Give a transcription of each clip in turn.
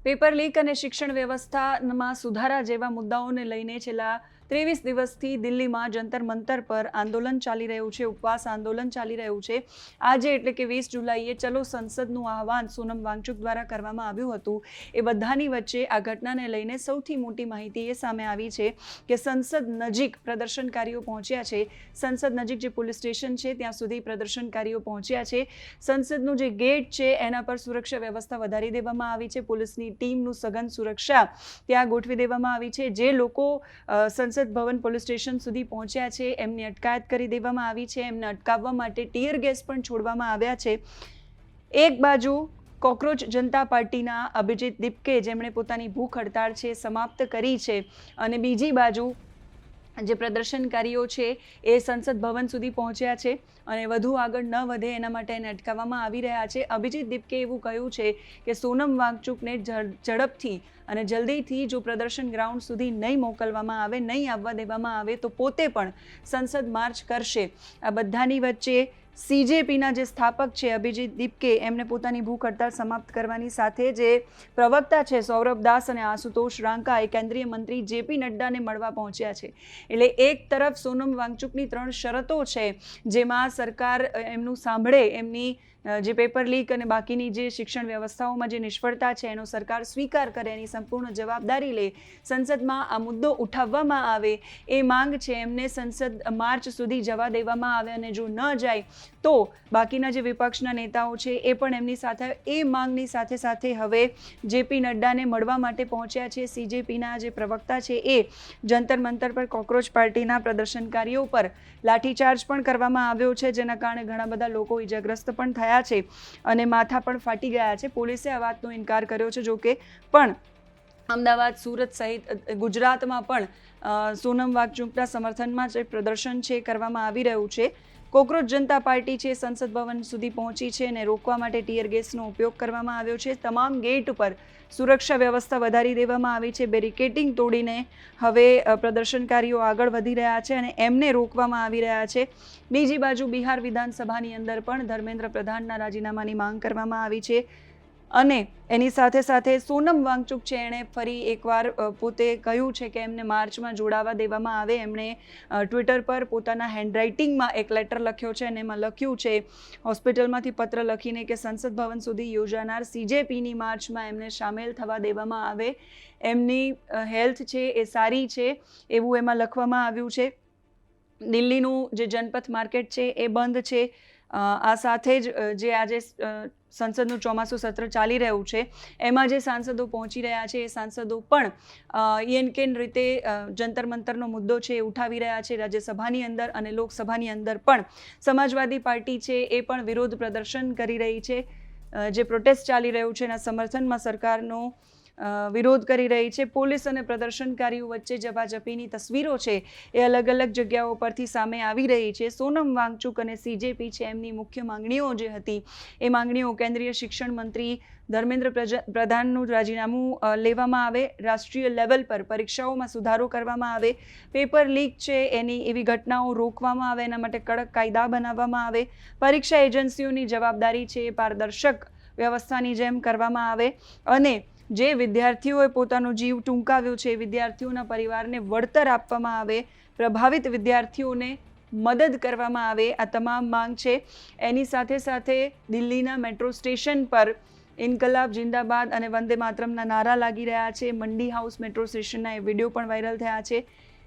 Paper leak અને શિક્ષણ વ્યવસ્થામાં સુધારા જેવા મુદ્દાઓને લઈને છેલ્લા 23 દિવસથી દિલ્હીમાં જંતર મંતર પર આંદોલન ચાલી રહ્યું છે, ઉપવાસ આંદોલન ચાલી રહ્યું છે. આજે એટલે કે 20 જુલાઈએ ચલો સંસદનું આહવાન સોનમ વાંગચુક દ્વારા કરવામાં આવ્યું હતું. એ બધાની વચ્ચે આ ઘટનાને લઈને સૌથી મોટી માહિતી એ સામે આવી છે કે સંસદ નજીક પ્રદર્શનકારીઓ પહોંચ્યા છે. સંસદ નજીક જે પોલીસ સ્ટેશન છે ત્યાં સુધી પ્રદર્શનકારીઓ પહોંચ્યા છે. સંસદનું જે ગેટ છે એના પર સુરક્ષા વ્યવસ્થા વધારી દેવામાં આવી છે. પોલીસની ટીમનું સઘન સુરક્ષા ત્યાં ગોઠવી દેવામાં આવી છે. જે લોકો સંસદ ભવન પોલીસ સ્ટેશન સુધી પહોંચ્યા છે એમની અટકાયત કરી દેવામાં આવી છે. એમને અટકાવવા માટે ટીયર ગેસ પણ છોડવામાં આવ્યા છે. એક બાજુ કોકરોચ જનતા પાર્ટીના અભિજીત દીપકે જેમણે પોતાની ભૂખ હડતાળ છે સમાપ્ત કરી છે, અને બીજી બાજુ જે પ્રદર્શનકારીઓ છે એ સંસદ ભવન સુધી પહોંચ્યા છે અને વધુ આગળ ન વધે એના માટે એને અટકાવવામાં આવી રહ્યા છે. અભિજીત દીપકે એવું કહ્યું છે કે સોનમ વાંગચુકને ઝડપથી અને જલ્દીથી જો પ્રદર્શન ગ્રાઉન્ડ સુધી નહીં મોકલવામાં આવે, નહીં આવવા દેવામાં આવે તો પોતે પણ સંસદ માર્ચ કરશે. આ બધાની વચ્ચે સીજેપીના જે સ્થાપક છે અભિજીત દીપકે એમને પોતાની ભૂખ હડતાળ સમાપ્ત કરવાની સાથે જે પ્રવક્તા છે સૌરભ દાસ અને આશુતોષ રાંકા એ કેન્દ્રીય મંત્રી જેપી નડ્ડાને મળવા પહોંચ્યા છે. એટલે એક તરફ સોનમ વાંગચુકની 3 શરતો છે જેમાં સરકાર એમનું સાંભળે, એમની જે પેપર લીક અને બાકીની જે શિક્ષણ વ્યવસ્થાઓમાં જે નિષ્ફળતા છે એનો સરકાર સ્વીકાર કરે, એની સંપૂર્ણ જવાબદારી લે, સંસદમાં આ મુદ્દો ઉઠાવવામાં આવે એ માંગ છે. એમને સંસદ માર્ચ સુધી જવા દેવામાં આવે અને જો ન જાય તો બાકીના જે વિપક્ષના નેતાઓ છે એ પણ એમની સાથે એ માંગની સાથે સાથે હવે જેપી નડ્ડાને મળવા માટે પહોંચ્યા છે. સીજેપીના જે પ્રવક્તા છે એ જંતર મંતર પર કોકરોચ પાર્ટીના પ્રદર્શનકારીઓ પર લાઠીચાર્જ પણ કરવામાં આવ્યો છે, જેના કારણે ઘણા બધા લોકો ઇજાગ્રસ્ત પણ થયા છે અને માથા પણ ફાટી ગયા છે. પોલીસે આ વાતનો ઇનકાર કર્યો છે. જોકે પણ અમદાવાદ, સુરત સહિત ગુજરાતમાં પણ સોનમ વાંગચુકના સમર્થનમાં જે પ્રદર્શન છે કરવામાં આવી રહ્યું છે. કોકરોચ જનતા પાર્ટી છે સંસદ ભવન સુધી પહોંચી છે અને રોકવા માટે ટીયર ગેસનો ઉપયોગ કરવામાં આવ્યો છે. તમામ ગેટ ઉપર સુરક્ષા વ્યવસ્થા વધારી દેવામાં આવી છે. બેરિકેડિંગ તોડીને હવે પ્રદર્શનકારીઓ આગળ વધી રહ્યા છે અને એમને રોકવામાં આવી રહ્યા છે. બીજી બાજુ બિહાર વિધાનસભાની અંદર પણ ધર્મેન્દ્ર પ્રધાનના રાજીનામાની માંગ કરવામાં આવી છે અને એની સાથે સાથે સોનમ વાંગચુક છે એણે ફરી એકવાર પોતે કહ્યું છે કે એમને માર્ચમાં જોડાવા દેવામાં આવે. એમણે ટ્વિટર પર પોતાના હેન્ડરાઇટિંગમાં એક લેટર લખ્યો છે અને એમાં લખ્યું છે, હોસ્પિટલમાંથી પત્ર લખીને, કે સંસદ ભવન સુધી યોજાનાર સીજેપીની માર્ચમાં એમને સામેલ થવા દેવામાં આવે. એમની હેલ્થ છે એ સારી છે એવું એમાં લખવામાં આવ્યું છે. દિલ્હીનું જે જનપથ માર્કેટ છે એ બંધ છે. આ સાથે જ જે આજે સંસદનું ચોમાસું સત્ર ચાલી રહ્યું છે એમાં જે સાંસદો પહોંચી રહ્યા છે એ સાંસદો પણ યેનકેન રીતે જંતર મંતરનો મુદ્દો છે એ ઉઠાવી રહ્યા છે. રાજ્યસભાની અંદર અને લોકસભાની અંદર પણ સમાજવાદી પાર્ટી છે એ પણ વિરોધ પ્રદર્શન કરી રહી છે. જે પ્રોટેસ્ટ ચાલી રહ્યું છે એના સમર્થનમાં સરકારનો વિરોધ કરી રહી છે. પોલીસ અને પ્રદર્શનકારીઓ વચ્ચે ઝપાઝપીની તસવીરો છે એ અલગ અલગ જગ્યાઓ પરથી સામે આવી રહી છે. સોનમ વાંગચુક અને સીજેપી છે એમની મુખ્ય માંગણીઓ જે હતી એ માંગણીઓ કેન્દ્રીય શિક્ષણ મંત્રી ધર્મેન્દ્ર પ્રધાનનું રાજીનામું લેવામાં આવે, રાષ્ટ્રીય લેવલ પર પરીક્ષાઓમાં સુધારો કરવામાં આવે, પેપર લીક છે એની એવી ઘટનાઓ રોકવામાં આવે, એના માટે કડક કાયદા બનાવવામાં આવે, પરીક્ષા એજન્સીઓની જવાબદારી છે એ પારદર્શક વ્યવસ્થાની જેમ કરવામાં આવે અને જે વિદ્યાર્થીઓએ પોતાનો જીવ ટૂંકાવ્યો છે એ વિદ્યાર્થીઓના પરિવારને વળતર આપવામાં આવે, પ્રભાવિત વિદ્યાર્થીઓને મદદ કરવામાં આવે. આ તમામ માંગ છે. એની સાથે સાથે દિલ્હીના મેટ્રો સ્ટેશન પર ઇન્કલાબ જિંદાબાદ અને વંદે માતરમના નારા લાગી રહ્યા છે. મંડી હાઉસ મેટ્રો સ્ટેશનના એ વિડીયો પણ વાયરલ થયા છે.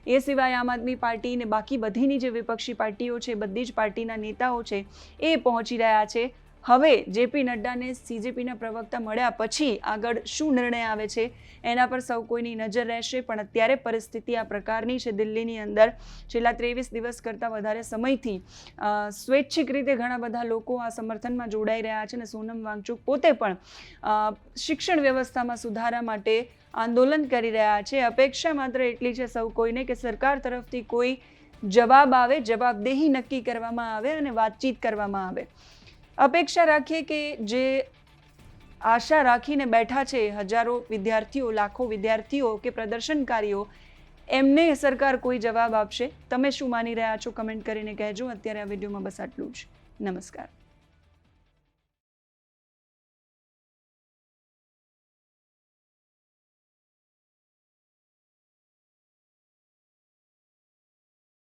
એ સિવાય આમ આદમી પાર્ટી અને બાકી બધીની જે વિપક્ષી પાર્ટીઓ છે, બધી જ પાર્ટીના નેતાઓ છે એ પહોંચી રહ્યા છે. હવે જેપી નડ્ડાને સીજેપીના પ્રવક્તા મળ્યા પછી આગળ શું નિર્ણય આવે છે એના પર સૌ કોઈની નજર રહેશે. પણ અત્યારે પરિસ્થિતિ આ પ્રકારની છે દિલ્હીની અંદર. છેલ્લા 23 દિવસ કરતાં વધારે સમયથી સ્વૈચ્છિક રીતે ઘણા બધા લોકો આ સમર્થનમાં જોડાઈ રહ્યા છે અને સોનમ વાંગચુક પોતે પણ શિક્ષણ વ્યવસ્થામાં સુધારા માટે આંદોલન કરી રહ્યા છે. અપેક્ષા માત્ર એટલી છે સૌ કોઈને કે સરકાર તરફથી કોઈ જવાબ આવે, જવાબદેહી નક્કી કરવામાં આવે અને વાતચીત કરવામાં આવે. અપેક્ષા રાખીએ કે જે આશા રાખીને બેઠા છે હજારો વિદ્યાર્થીઓ, લાખો વિદ્યાર્થીઓ કે પ્રદર્શનકારીઓ, એમને સરકાર કોઈ જવાબ આપશે. તમે શું માની રહ્યા છો કમેન્ટ કરીને કહેજો. અત્યારે આ વિડીયોમાં બસ આટલું જ. નમસ્કાર.